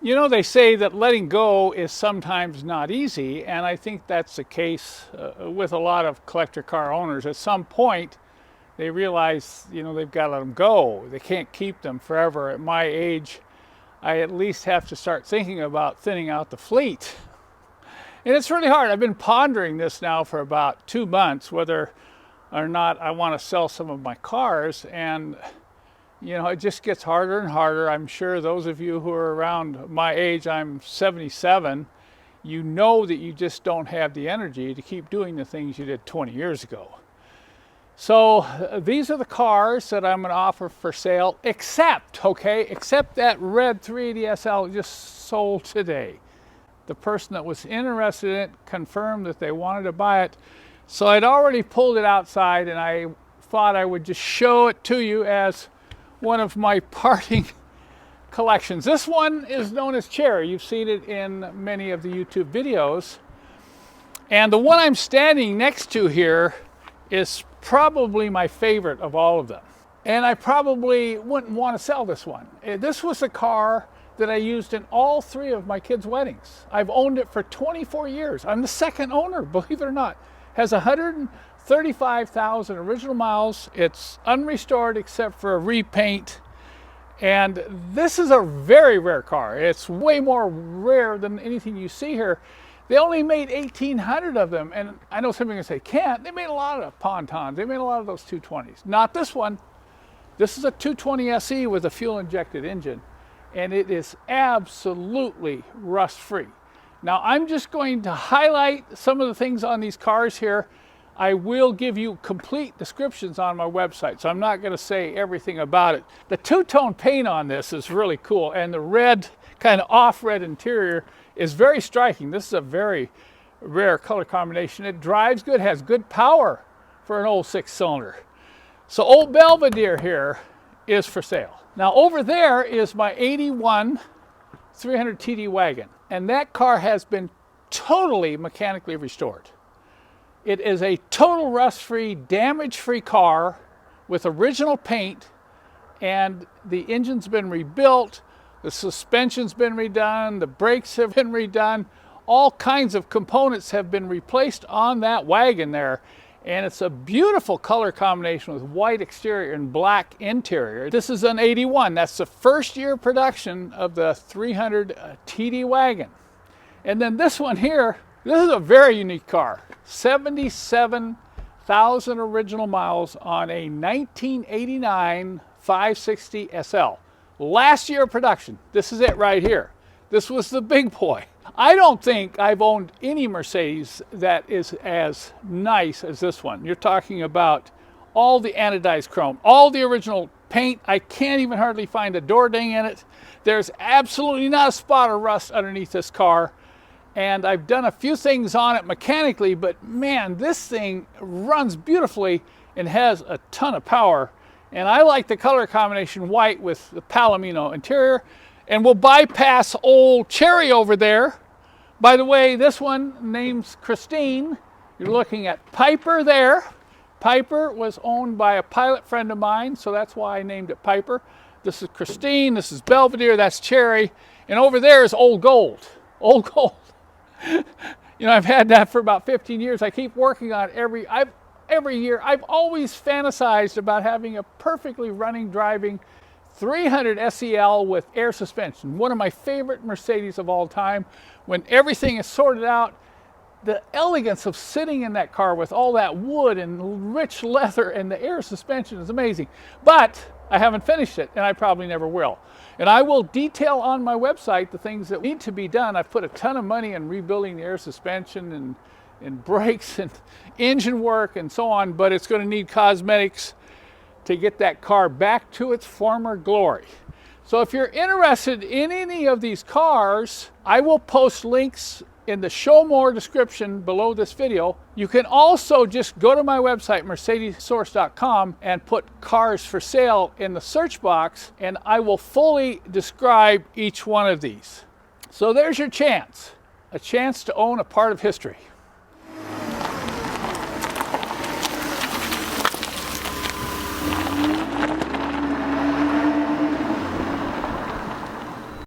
You know, they say that letting go is sometimes not easy, and I think that's the case with a lot of collector car owners. At some point, they realize, you know, they've got to let them go. They can't keep them forever. At my age, I at least have to start thinking about thinning out the fleet. And it's really hard. I've been pondering this now for about 2 months, whether or not I want to sell some of my cars. And you know, it just gets harder and harder. I'm sure those of you who are around my age, I'm 77, you know that you just don't have the energy to keep doing the things you did 20 years ago. So these are the cars that I'm going to offer for sale, except that red 380 SL just sold today. The person that was interested in it confirmed that they wanted to buy it. So I'd already pulled it outside, and I thought I would just show it to you as one of my parting collections. This one is known as Cherry. You've seen it in many of the YouTube videos. And the one I'm standing next to here is probably my favorite of all of them. And I probably wouldn't want to sell this one. This was the car that I used in all 3 of my kids' weddings. I've owned it for 24 years. I'm the second owner, believe it or not. Has 135,000 original miles. It's unrestored except for a repaint. And this is a very rare car. It's way more rare than anything you see here. They only made 1,800 of them. And I know some of you are going to say, can't. They made a lot of Pontons. They made a lot of those 220s. Not this one. This is a 220 SE with a fuel-injected engine. And it is absolutely rust-free. Now, I'm just going to highlight some of the things on these cars here. I will give you complete descriptions on my website, so I'm not going to say everything about it. The two-tone paint on this is really cool, and the red, kind of off-red interior is very striking. This is a very rare color combination. It drives good, has good power for an old 6-cylinder. So Old Belvedere here is for sale. Now, over there is my 81 300 TD wagon. And that car has been totally mechanically restored. It is a total rust-free, damage-free car with original paint, and the engine's been rebuilt, the suspension's been redone, the brakes have been redone, all kinds of components have been replaced on that wagon there. And it's a beautiful color combination with white exterior and black interior. This is an 81. That's the first year production of the 300 TD wagon. And then this one here, this is a very unique car. 77,000 original miles on a 1989 560 SL. Last year production. This is it right here. This was the big boy. I don't think I've owned any Mercedes that is as nice as this one. You're talking about all the anodized chrome, all the original paint. I can't even hardly find a door ding in it. There's absolutely not a spot of rust underneath this car. And I've done a few things on it mechanically, but man, this thing runs beautifully and has a ton of power. And I like the color combination white with the Palomino interior. And we'll bypass old Cherry over there. By the way, this one name's Christine. You're looking at Piper there. Piper was owned by a pilot friend of mine, so that's why I named it Piper. This is Christine, this is Belvedere, that's Cherry. And over there is Old Gold. Old Gold. You know, I've had that for about 15 years. I keep working on it every year. I've always fantasized about having a perfectly running, driving 300 SEL with air suspension. One of my favorite Mercedes of all time. When everything is sorted out, the elegance of sitting in that car with all that wood and rich leather and the air suspension is amazing. But I haven't finished it, and I probably never will. And I will detail on my website the things that need to be done. I've put a ton of money in rebuilding the air suspension and brakes and engine work and so on, but it's going to need cosmetics to get that car back to its former glory. So if you're interested in any of these cars, I will post links in the show more description below this video. You can also just go to my website, Mercedessource.com, and put cars for sale in the search box, and I will fully describe each one of these. So there's your chance, a chance to own a part of history.